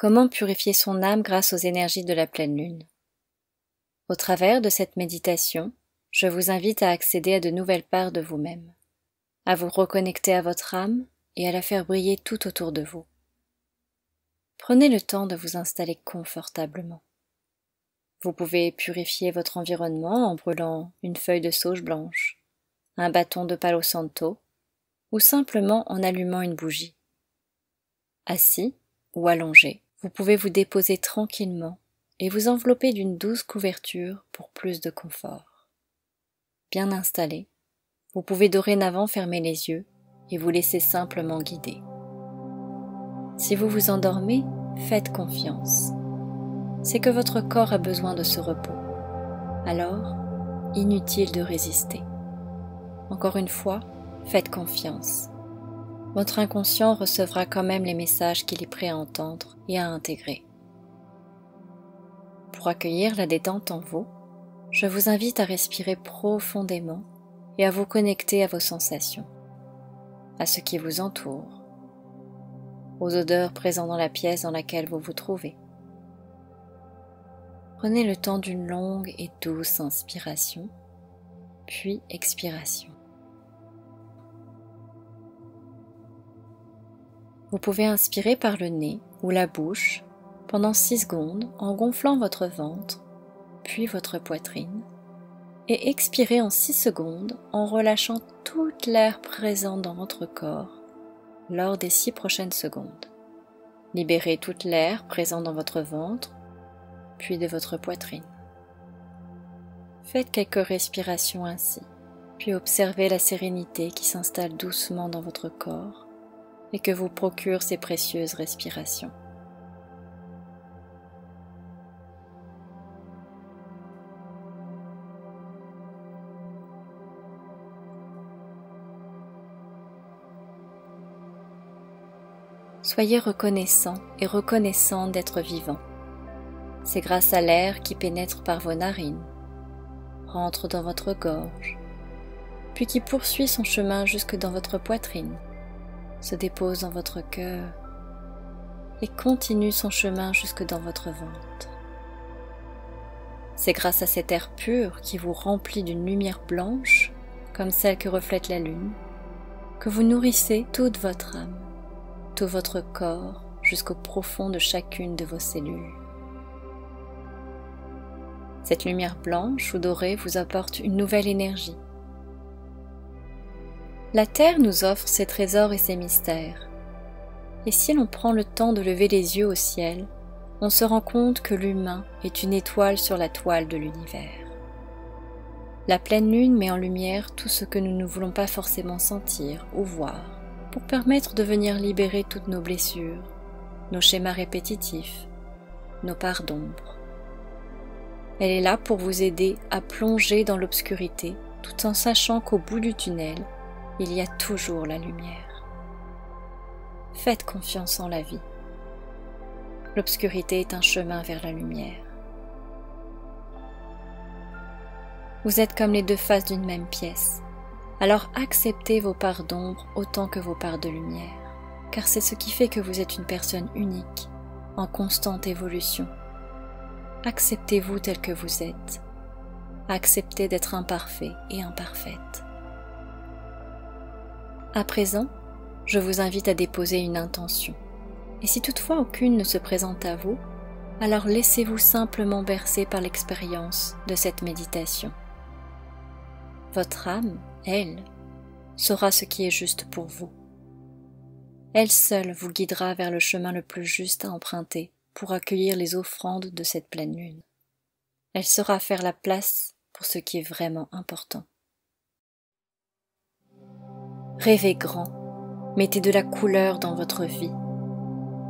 Comment purifier son âme grâce aux énergies de la pleine lune? Au travers de cette méditation, je vous invite à accéder à de nouvelles parts de vous-même, à vous reconnecter à votre âme et à la faire briller tout autour de vous. Prenez le temps de vous installer confortablement. Vous pouvez purifier votre environnement en brûlant une feuille de sauge blanche, un bâton de Palo Santo ou simplement en allumant une bougie. Assis ou allongé, vous pouvez vous déposer tranquillement et vous envelopper d'une douce couverture pour plus de confort. Bien installé, vous pouvez dorénavant fermer les yeux et vous laisser simplement guider. Si vous vous endormez, faites confiance. C'est que votre corps a besoin de ce repos. Alors, inutile de résister. Encore une fois, faites confiance. Votre inconscient recevra quand même les messages qu'il est prêt à entendre et à intégrer. Pour accueillir la détente en vous, je vous invite à respirer profondément et à vous connecter à vos sensations, à ce qui vous entoure, aux odeurs présentes dans la pièce dans laquelle vous vous trouvez. Prenez le temps d'une longue et douce inspiration, puis expiration. Vous pouvez inspirer par le nez ou la bouche pendant 6 secondes en gonflant votre ventre, puis votre poitrine, et expirer en 6 secondes en relâchant toute l'air présent dans votre corps lors des 6 prochaines secondes. Libérez toute l'air présent dans votre ventre, puis de votre poitrine. Faites quelques respirations ainsi, puis observez la sérénité qui s'installe doucement dans votre corps et que vous procurent ces précieuses respirations. Soyez reconnaissant et reconnaissante d'être vivant. C'est grâce à l'air qui pénètre par vos narines, rentre dans votre gorge, puis qui poursuit son chemin jusque dans votre poitrine, se dépose dans votre cœur et continue son chemin jusque dans votre ventre. C'est grâce à cet air pur qui vous remplit d'une lumière blanche, comme celle que reflète la lune, que vous nourrissez toute votre âme, tout votre corps jusqu'au profond de chacune de vos cellules. Cette lumière blanche ou dorée vous apporte une nouvelle énergie. La Terre nous offre ses trésors et ses mystères. Et si l'on prend le temps de lever les yeux au ciel, on se rend compte que l'humain est une étoile sur la toile de l'univers. La pleine lune met en lumière tout ce que nous ne voulons pas forcément sentir ou voir, pour permettre de venir libérer toutes nos blessures, nos schémas répétitifs, nos parts d'ombre. Elle est là pour vous aider à plonger dans l'obscurité tout en sachant qu'au bout du tunnel, il y a toujours la lumière. Faites confiance en la vie. L'obscurité est un chemin vers la lumière. Vous êtes comme les deux faces d'une même pièce. Alors acceptez vos parts d'ombre autant que vos parts de lumière, car c'est ce qui fait que vous êtes une personne unique, en constante évolution. Acceptez-vous tel que vous êtes. Acceptez d'être imparfait et imparfaite. À présent, je vous invite à déposer une intention. Et si toutefois aucune ne se présente à vous, alors laissez-vous simplement bercer par l'expérience de cette méditation. Votre âme, elle, saura ce qui est juste pour vous. Elle seule vous guidera vers le chemin le plus juste à emprunter pour accueillir les offrandes de cette pleine lune. Elle saura faire la place pour ce qui est vraiment important. Rêvez grand, mettez de la couleur dans votre vie.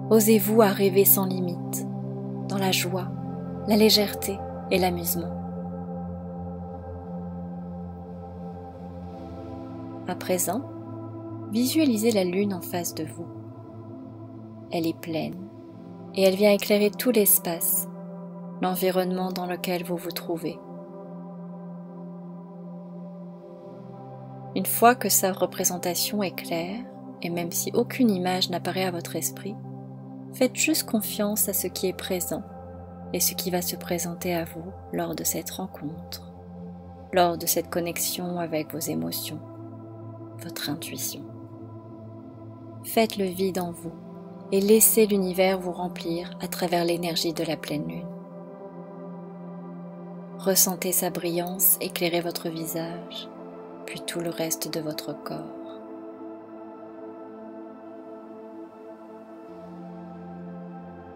Osez-vous à rêver sans limite, dans la joie, la légèreté et l'amusement. À présent, visualisez la lune en face de vous. Elle est pleine et elle vient éclairer tout l'espace, l'environnement dans lequel vous vous trouvez. Une fois que sa représentation est claire, et même si aucune image n'apparaît à votre esprit, Faites juste confiance à ce qui est présent et ce qui va se présenter à vous lors de cette rencontre, lors de cette connexion avec vos émotions, votre intuition. Faites le vide en vous et laissez l'univers vous remplir à travers l'énergie de la pleine lune. Ressentez sa brillance éclairer votre visage, puis tout le reste de votre corps.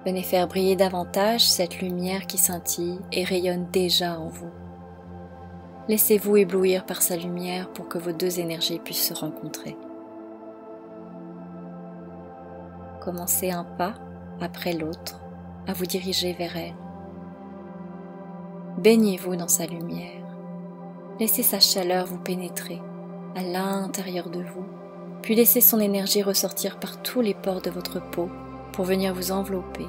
Venez faire briller davantage cette lumière qui scintille et rayonne déjà en vous. Laissez-vous éblouir par sa lumière pour que vos deux énergies puissent se rencontrer. Commencez un pas après l'autre à vous diriger vers elle. Baignez-vous dans sa lumière. Laissez sa chaleur vous pénétrer à l'intérieur de vous, puis laissez son énergie ressortir par tous les pores de votre peau pour venir vous envelopper,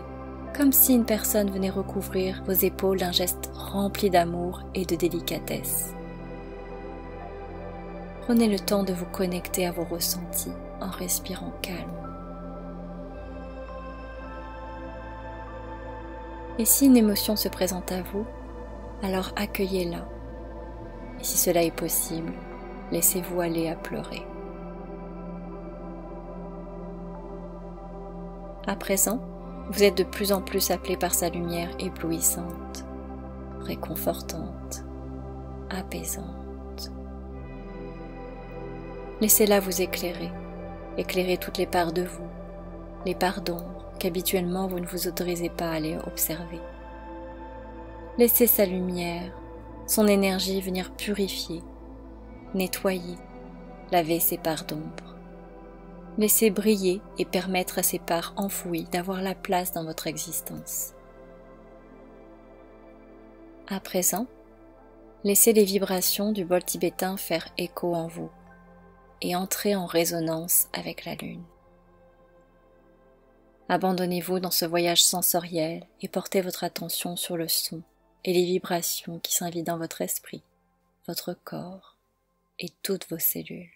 comme si une personne venait recouvrir vos épaules d'un geste rempli d'amour et de délicatesse. Prenez le temps de vous connecter à vos ressentis en respirant calme. Et si une émotion se présente à vous, alors accueillez-la. Et si cela est possible, laissez-vous aller à pleurer. À présent, vous êtes de plus en plus appelé par sa lumière éblouissante, réconfortante, apaisante. Laissez-la vous éclairer, éclairer toutes les parts de vous, les parts d'ombre qu'habituellement vous ne vous autorisez pas à aller observer. Laissez sa lumière, son énergie venir purifier, nettoyer, laver ces parts d'ombre. Laissez briller et permettre à ces parts enfouies d'avoir la place dans votre existence. À présent, laissez les vibrations du bol tibétain faire écho en vous et entrez en résonance avec la lune. Abandonnez-vous dans ce voyage sensoriel et portez votre attention sur le son et les vibrations qui s'invitent dans votre esprit, votre corps et toutes vos cellules.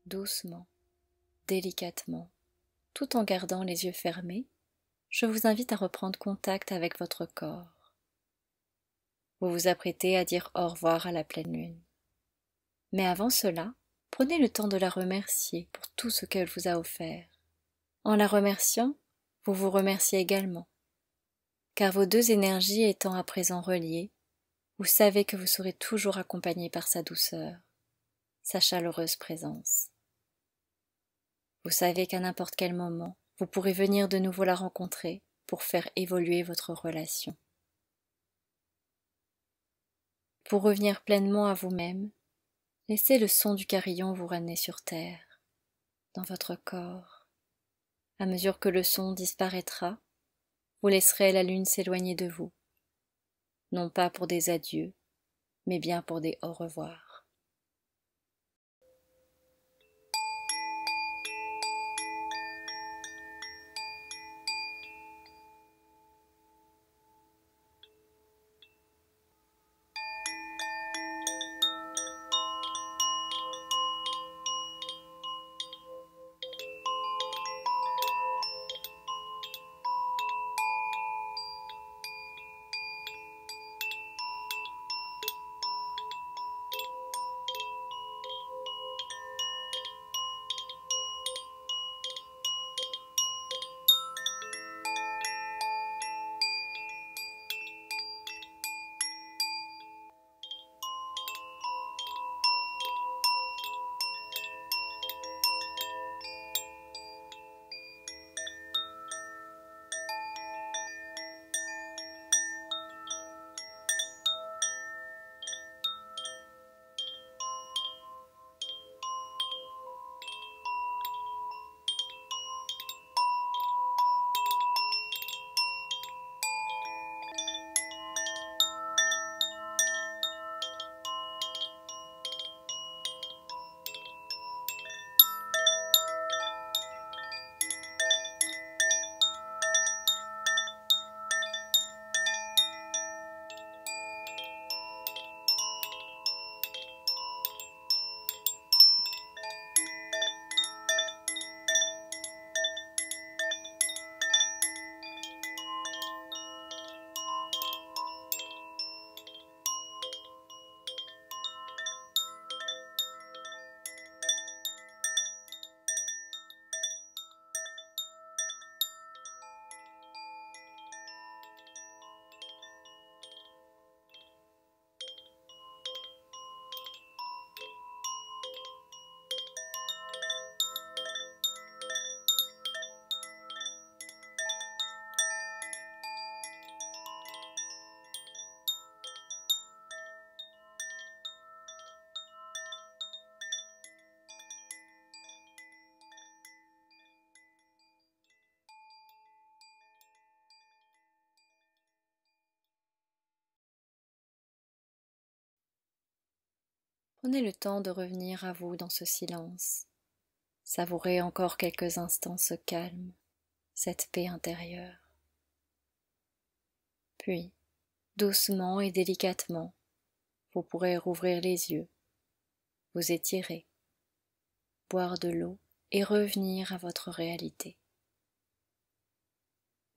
doucement, délicatement, tout en gardant les yeux fermés, je vous invite à reprendre contact avec votre corps. Vous vous apprêtez à dire au revoir à la pleine lune. Mais avant cela, prenez le temps de la remercier pour tout ce qu'elle vous a offert. En la remerciant, vous vous remerciez également, car vos deux énergies étant à présent reliées, vous savez que vous serez toujours accompagné par sa douceur, sa chaleureuse présence. Vous savez qu'à n'importe quel moment, vous pourrez venir de nouveau la rencontrer pour faire évoluer votre relation. Pour revenir pleinement à vous-même, laissez le son du carillon vous ramener sur terre, dans votre corps. À mesure que le son disparaîtra, vous laisserez la lune s'éloigner de vous, non pas pour des adieux, mais bien pour des au revoir. Prenez le temps de revenir à vous dans ce silence. Savourez encore quelques instants ce calme, cette paix intérieure. Puis, doucement et délicatement, vous pourrez rouvrir les yeux, vous étirer, boire de l'eau et revenir à votre réalité.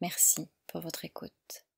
Merci pour votre écoute.